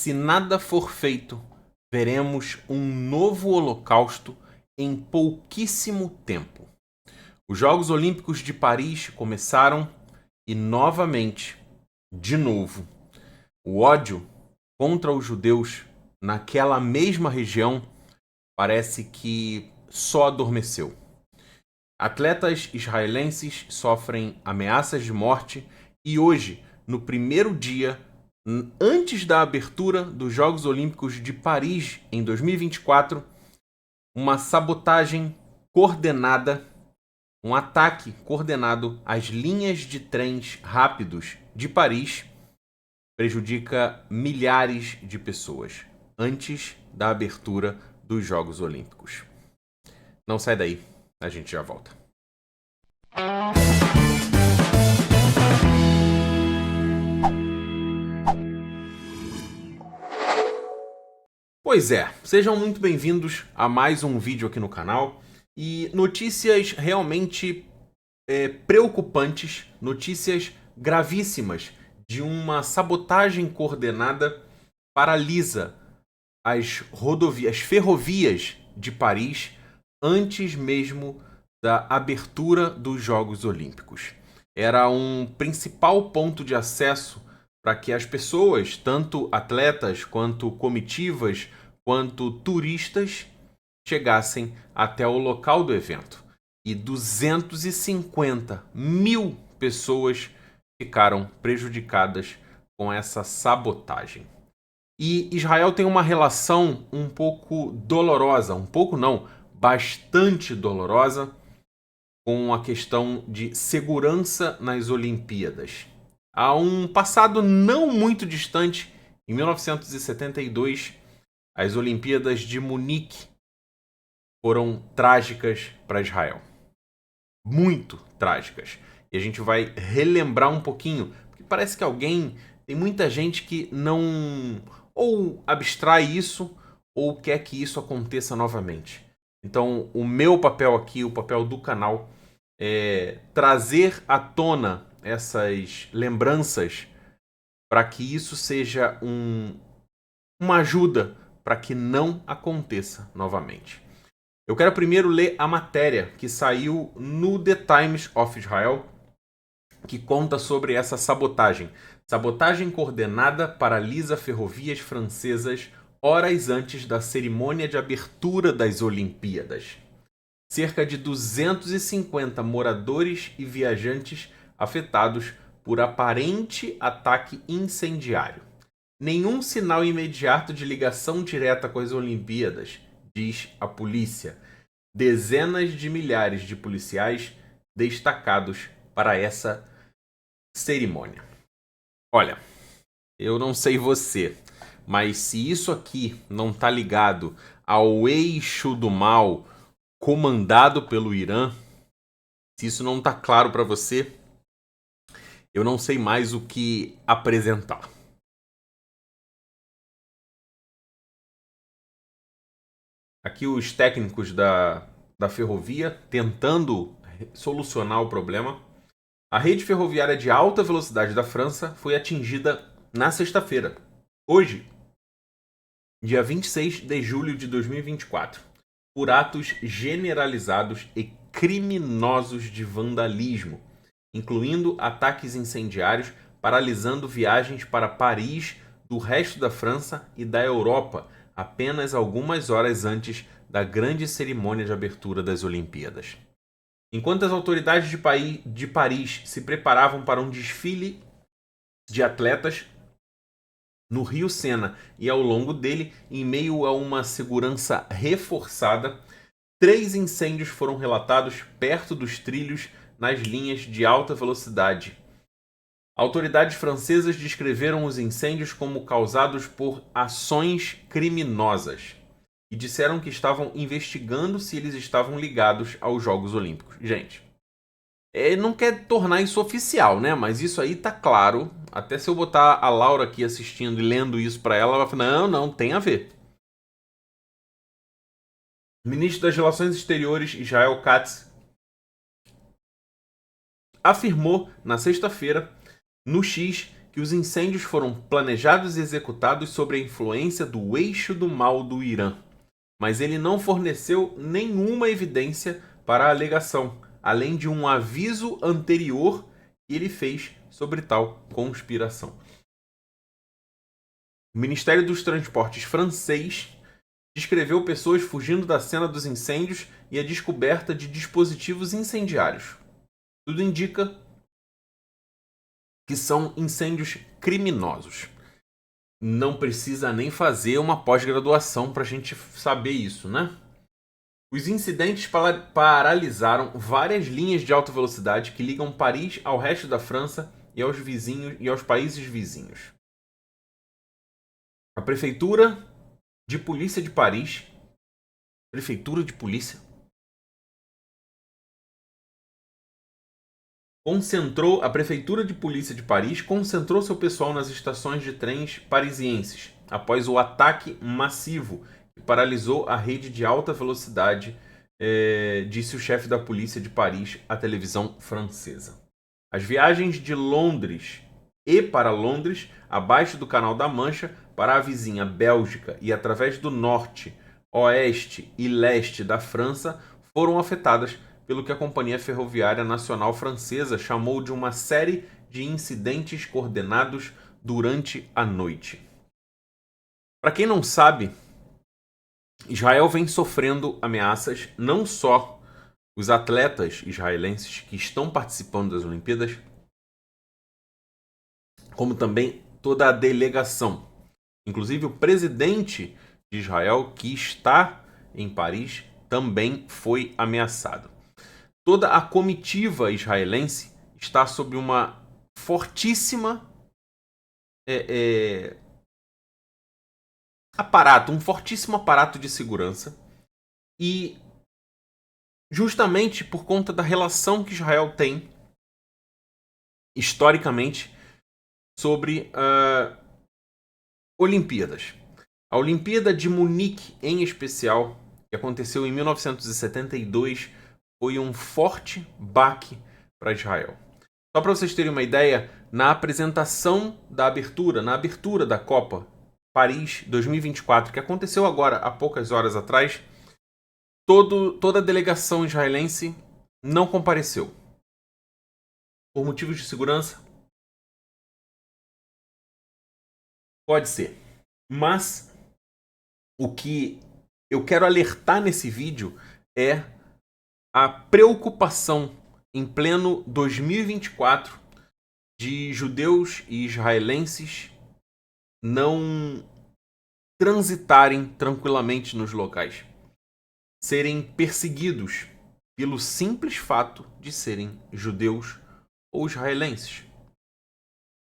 Se nada for feito, veremos um novo holocausto em pouquíssimo tempo. Os Jogos Olímpicos de Paris começaram e, novamente, de novo, o ódio contra os judeus naquela mesma região parece que só adormeceu. Atletas israelenses sofrem ameaças de morte e hoje, no primeiro dia, antes da abertura dos Jogos Olímpicos de Paris em 2024, uma sabotagem coordenada, um ataque coordenado às linhas de trens rápidos de Paris prejudica milhares de pessoas antes da abertura dos Jogos Olímpicos. Não sai daí, a gente já volta. Pois é, sejam muito bem-vindos a mais um vídeo aqui no canal e notícias realmente preocupantes, notícias gravíssimas de uma sabotagem coordenada paralisa as ferrovias de Paris antes mesmo da abertura dos Jogos Olímpicos. Era um principal ponto de acesso para que as pessoas, tanto atletas quanto comitivas, quanto turistas, chegassem até o local do evento. E 250 mil pessoas ficaram prejudicadas com essa sabotagem. E Israel tem uma relação um pouco dolorosa, um pouco não, bastante dolorosa, com a questão de segurança nas Olimpíadas. Há um passado não muito distante, em 1972, as Olimpíadas de Munique foram trágicas para Israel. Muito trágicas. E a gente vai relembrar um pouquinho, porque parece que tem muita gente que não ou abstrai isso ou quer que isso aconteça novamente. Então, o meu papel aqui, o papel do canal, é trazer à tona essas lembranças para que isso seja uma ajuda para que não aconteça novamente. Eu quero primeiro ler a matéria que saiu no The Times of Israel, que conta sobre essa sabotagem. Sabotagem coordenada paralisa ferrovias francesas horas antes da cerimônia de abertura das Olimpíadas. Cerca de 250 moradores e viajantes afetados por aparente ataque incendiário. Nenhum sinal imediato de ligação direta com as Olimpíadas, diz a polícia. Dezenas de milhares de policiais destacados para essa cerimônia. Olha, eu não sei você, mas se isso aqui não está ligado ao eixo do mal comandado pelo Irã, se isso não está claro para você, eu não sei mais o que apresentar. Aqui os técnicos da ferrovia tentando solucionar o problema. A rede ferroviária de alta velocidade da França foi atingida na sexta-feira, hoje, dia 26 de julho de 2024, por atos generalizados e criminosos de vandalismo, incluindo ataques incendiários, paralisando viagens para Paris do resto da França e da Europa, apenas algumas horas antes da grande cerimônia de abertura das Olimpíadas. Enquanto as autoridades de Paris se preparavam para um desfile de atletas no Rio Sena e ao longo dele, em meio a uma segurança reforçada, 3 incêndios foram relatados perto dos trilhos nas linhas de alta velocidade. Autoridades francesas descreveram os incêndios como causados por ações criminosas e disseram que estavam investigando se eles estavam ligados aos Jogos Olímpicos. Gente, não quer tornar isso oficial, né? Mas isso aí tá claro. Até se eu botar a Laura aqui assistindo e lendo isso pra ela, ela vai falar, não, tem a ver. O ministro das Relações Exteriores, Israel Katz, afirmou na sexta-feira no X que os incêndios foram planejados e executados sob a influência do eixo do mal do Irã, mas ele não forneceu nenhuma evidência para a alegação, além de um aviso anterior que ele fez sobre tal conspiração. O Ministério dos Transportes francês descreveu pessoas fugindo da cena dos incêndios e a descoberta de dispositivos incendiários. Tudo indica que são incêndios criminosos. Não precisa nem fazer uma pós-graduação para a gente saber isso, né? Os incidentes paralisaram várias linhas de alta velocidade que ligam Paris ao resto da França e aos vizinhos e aos países vizinhos. A Prefeitura de Polícia de Paris, Prefeitura de Polícia, a Prefeitura de Polícia de Paris concentrou seu pessoal nas estações de trens parisienses após o ataque massivo que paralisou a rede de alta velocidade, disse o chefe da polícia de Paris à televisão francesa. As viagens de Londres e para Londres, abaixo do Canal da Mancha, para a vizinha Bélgica e através do norte, oeste e leste da França, foram afetadas pelo que a Companhia Ferroviária Nacional Francesa chamou de uma série de incidentes coordenados durante a noite. Para quem não sabe, Israel vem sofrendo ameaças, não só os atletas israelenses que estão participando das Olimpíadas, como também toda a delegação. Inclusive o presidente de Israel, que está em Paris, também foi ameaçado. Toda a comitiva israelense está sob uma fortíssima um fortíssimo aparato de segurança, e justamente por conta da relação que Israel tem historicamente sobre Olimpíadas. A Olimpíada de Munique, em especial, que aconteceu em 1972, foi um forte baque para Israel. Só para vocês terem uma ideia, na apresentação da abertura, na abertura da Copa Paris 2024, que aconteceu agora há poucas horas atrás, toda a delegação israelense não compareceu. Por motivos de segurança? Pode ser. Mas o que eu quero alertar nesse vídeo é a preocupação em pleno 2024 de judeus e israelenses não transitarem tranquilamente nos locais, serem perseguidos pelo simples fato de serem judeus ou israelenses.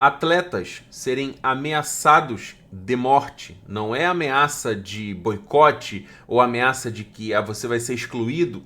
Atletas serem ameaçados de morte, não é ameaça de boicote ou ameaça de que você vai ser excluído,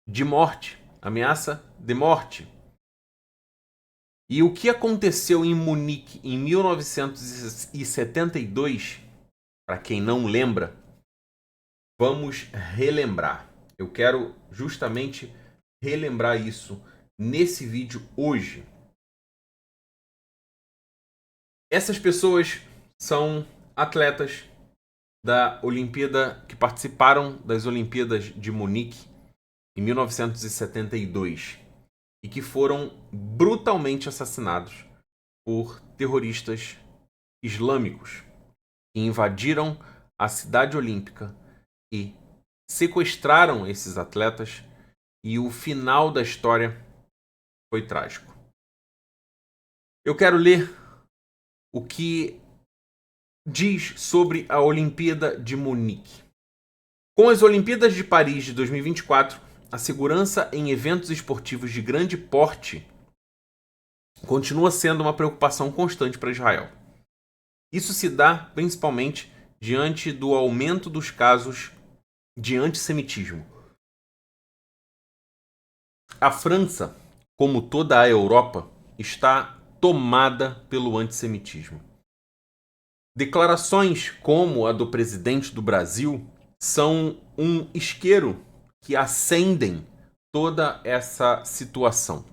de morte, ameaça de morte. E o que aconteceu em Munique em 1972, para quem não lembra, vamos relembrar. Eu quero justamente relembrar isso nesse vídeo hoje. Essas pessoas são atletas da Olimpíada, que participaram das Olimpíadas de Munique em 1972 e que foram brutalmente assassinados por terroristas islâmicos que invadiram a cidade olímpica e sequestraram esses atletas, e o final da história foi trágico. Eu quero ler o que diz sobre a Olimpíada de Munique. Com as Olimpíadas de Paris de 2024, a segurança em eventos esportivos de grande porte continua sendo uma preocupação constante para Israel. Isso se dá principalmente diante do aumento dos casos de antissemitismo. A França, como toda a Europa, está tomada pelo antissemitismo. Declarações como a do presidente do Brasil são um isqueiro que acendem toda essa situação.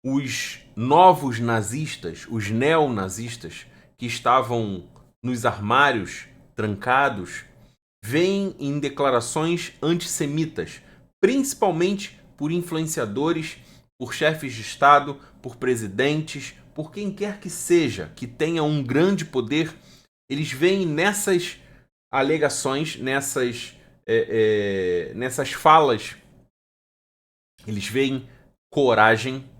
Os novos nazistas, os neonazistas, que estavam nos armários trancados, vêm em declarações antissemitas, principalmente por influenciadores, por chefes de Estado, por presidentes, por quem quer que seja que tenha um grande poder. Eles veem nessas alegações, nessas falas, eles veem coragem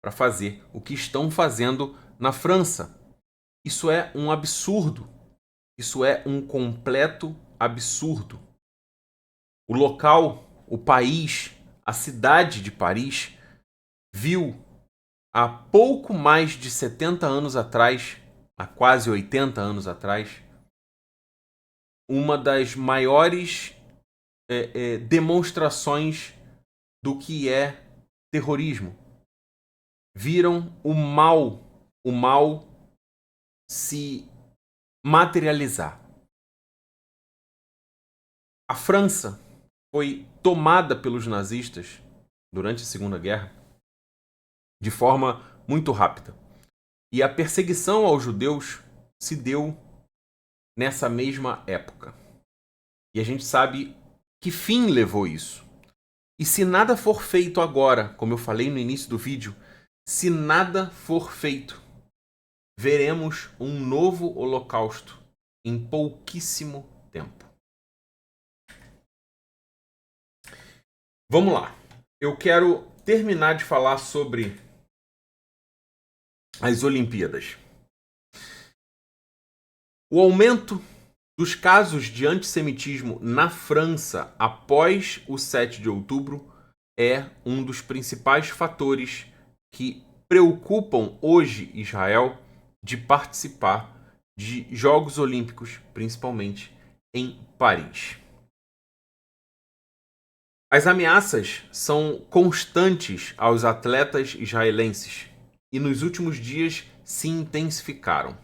para fazer o que estão fazendo na França. Isso é um absurdo. Isso é um completo absurdo. O local, o país, a cidade de Paris viu há pouco mais de 70 anos atrás, há quase 80 anos atrás, uma das maiores demonstrações do que é terrorismo. Viram o mal se materializar. A França foi tomada pelos nazistas durante a Segunda Guerra de forma muito rápida. E a perseguição aos judeus se deu nessa mesma época. E a gente sabe que fim levou isso. E se nada for feito agora, como eu falei no início do vídeo, se nada for feito, veremos um novo holocausto em pouquíssimo tempo. Vamos lá. Eu quero terminar de falar sobre as Olimpíadas. O aumento dos casos de antissemitismo na França após o 7 de outubro é um dos principais fatores que preocupam hoje Israel de participar de Jogos Olímpicos, principalmente em Paris. As ameaças são constantes aos atletas israelenses e nos últimos dias se intensificaram.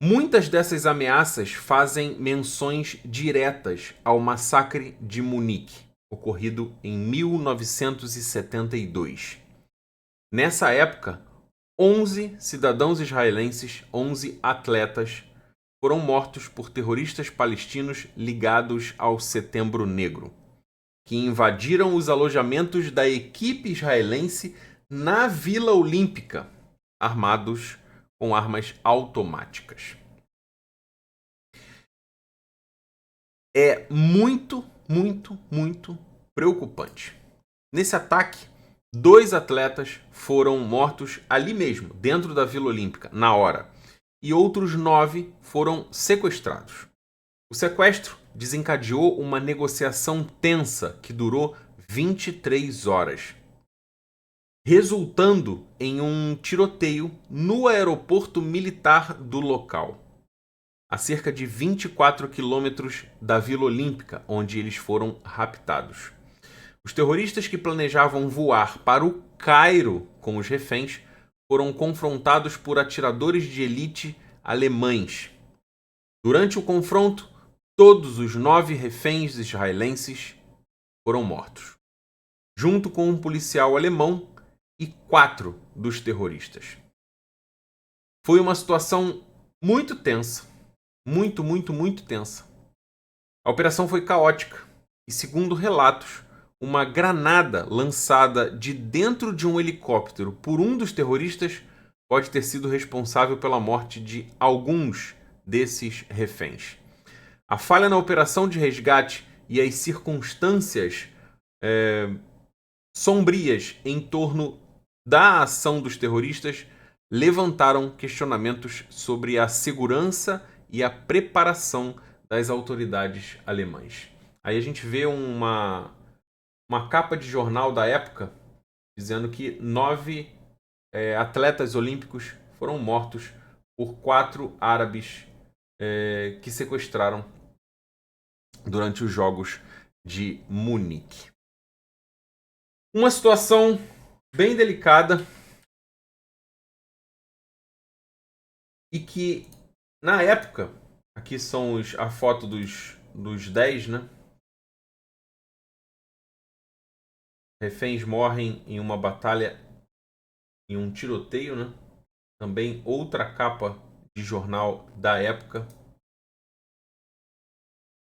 Muitas dessas ameaças fazem menções diretas ao massacre de Munique, ocorrido em 1972. Nessa época, 11 cidadãos israelenses, 11 atletas, foram mortos por terroristas palestinos ligados ao Setembro Negro, que invadiram os alojamentos da equipe israelense na Vila Olímpica, armados com armas automáticas. É muito preocupante. Nesse ataque, 2 atletas foram mortos ali mesmo, dentro da Vila Olímpica, na hora, e outros 9 foram sequestrados. O sequestro desencadeou uma negociação tensa que durou 23 horas, resultando em um tiroteio no aeroporto militar do local, a cerca de 24 quilômetros da Vila Olímpica, onde eles foram raptados. Os terroristas que planejavam voar para o Cairo com os reféns foram confrontados por atiradores de elite alemães. Durante o confronto, todos os 9 reféns israelenses foram mortos, junto com um policial alemão e 4 dos terroristas. Foi uma situação muito tensa, muito tensa. A operação foi caótica e, segundo relatos, uma granada lançada de dentro de um helicóptero por um dos terroristas pode ter sido responsável pela morte de alguns desses reféns. A falha na operação de resgate e as circunstâncias sombrias em torno da ação dos terroristas levantaram questionamentos sobre a segurança e a preparação das autoridades alemãs. Aí a gente vê uma capa de jornal da época dizendo que 9 atletas olímpicos foram mortos por 4 árabes que sequestraram durante os Jogos de Munique. Uma situação bem delicada e que, na época, aqui são a foto dos 10, né? Reféns morrem em uma batalha em um tiroteio, né? Também outra capa de jornal da época.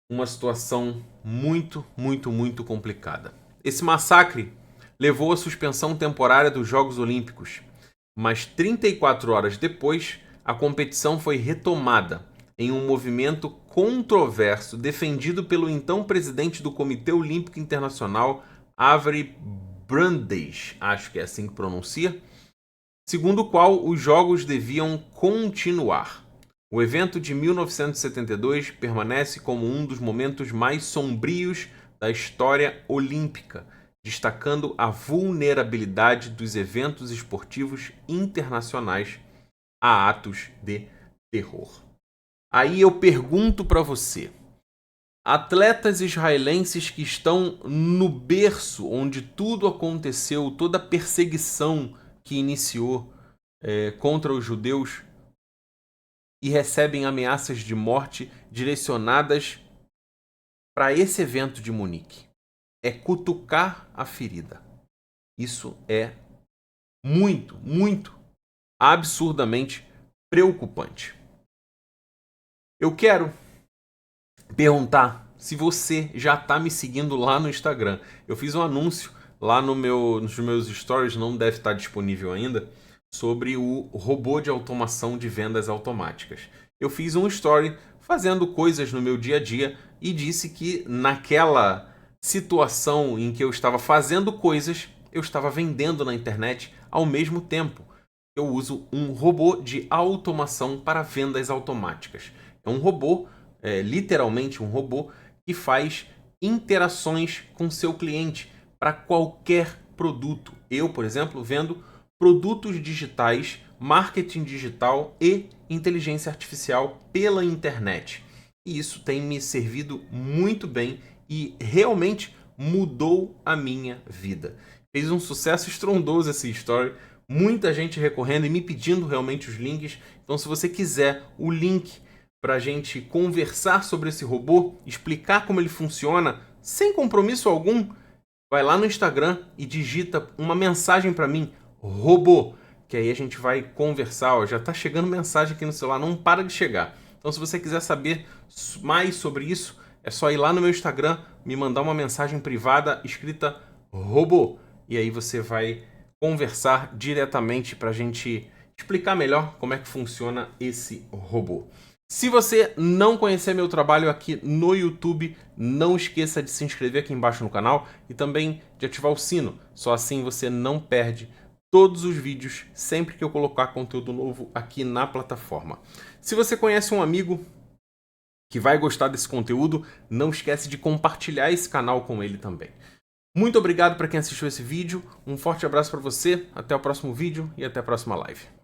Uma situação muito, muito, muito complicada. Esse massacre levou à suspensão temporária dos Jogos Olímpicos, mas 34 horas depois, a competição foi retomada em um movimento controverso defendido pelo então presidente do Comitê Olímpico Internacional, Avery Brundage, acho que é assim que pronuncia, segundo o qual os Jogos deviam continuar. O evento de 1972 permanece como um dos momentos mais sombrios da história olímpica, destacando a vulnerabilidade dos eventos esportivos internacionais a atos de terror. Aí eu pergunto para você, atletas israelenses que estão no berço onde tudo aconteceu, toda a perseguição que iniciou contra os judeus, e recebem ameaças de morte direcionadas para esse evento de Munique. É cutucar a ferida. Isso é muito, muito, absurdamente preocupante. Eu quero perguntar se você já está me seguindo lá no Instagram. Eu fiz um anúncio lá nos meus stories, não deve estar disponível ainda, sobre o robô de automação de vendas automáticas. Eu fiz um story fazendo coisas no meu dia a dia e disse que naquela situação em que eu estava fazendo coisas, eu estava vendendo na internet ao mesmo tempo. Eu uso um robô de automação para vendas automáticas. É um robô, literalmente um robô, que faz interações com seu cliente para qualquer produto. Eu, por exemplo, vendo produtos digitais, marketing digital e inteligência artificial pela internet. E isso tem me servido muito bem e realmente mudou a minha vida. Fez um sucesso estrondoso essa story, muita gente recorrendo e me pedindo realmente os links. Então, se você quiser o link para a gente conversar sobre esse robô, explicar como ele funciona, sem compromisso algum, vai lá no Instagram e digita uma mensagem para mim, robô, que aí a gente vai conversar. Ó, já está chegando mensagem aqui no celular, não para de chegar. Então, se você quiser saber mais sobre isso, é só ir lá no meu Instagram, me mandar uma mensagem privada escrita robô. E aí você vai conversar diretamente para a gente explicar melhor como é que funciona esse robô. Se você não conhecer meu trabalho aqui no YouTube, não esqueça de se inscrever aqui embaixo no canal e também de ativar o sino. Só assim você não perde todos os vídeos sempre que eu colocar conteúdo novo aqui na plataforma. Se você conhece um amigo que vai gostar desse conteúdo, não esquece de compartilhar esse canal com ele também. Muito obrigado para quem assistiu esse vídeo, um forte abraço para você, até o próximo vídeo e até a próxima live.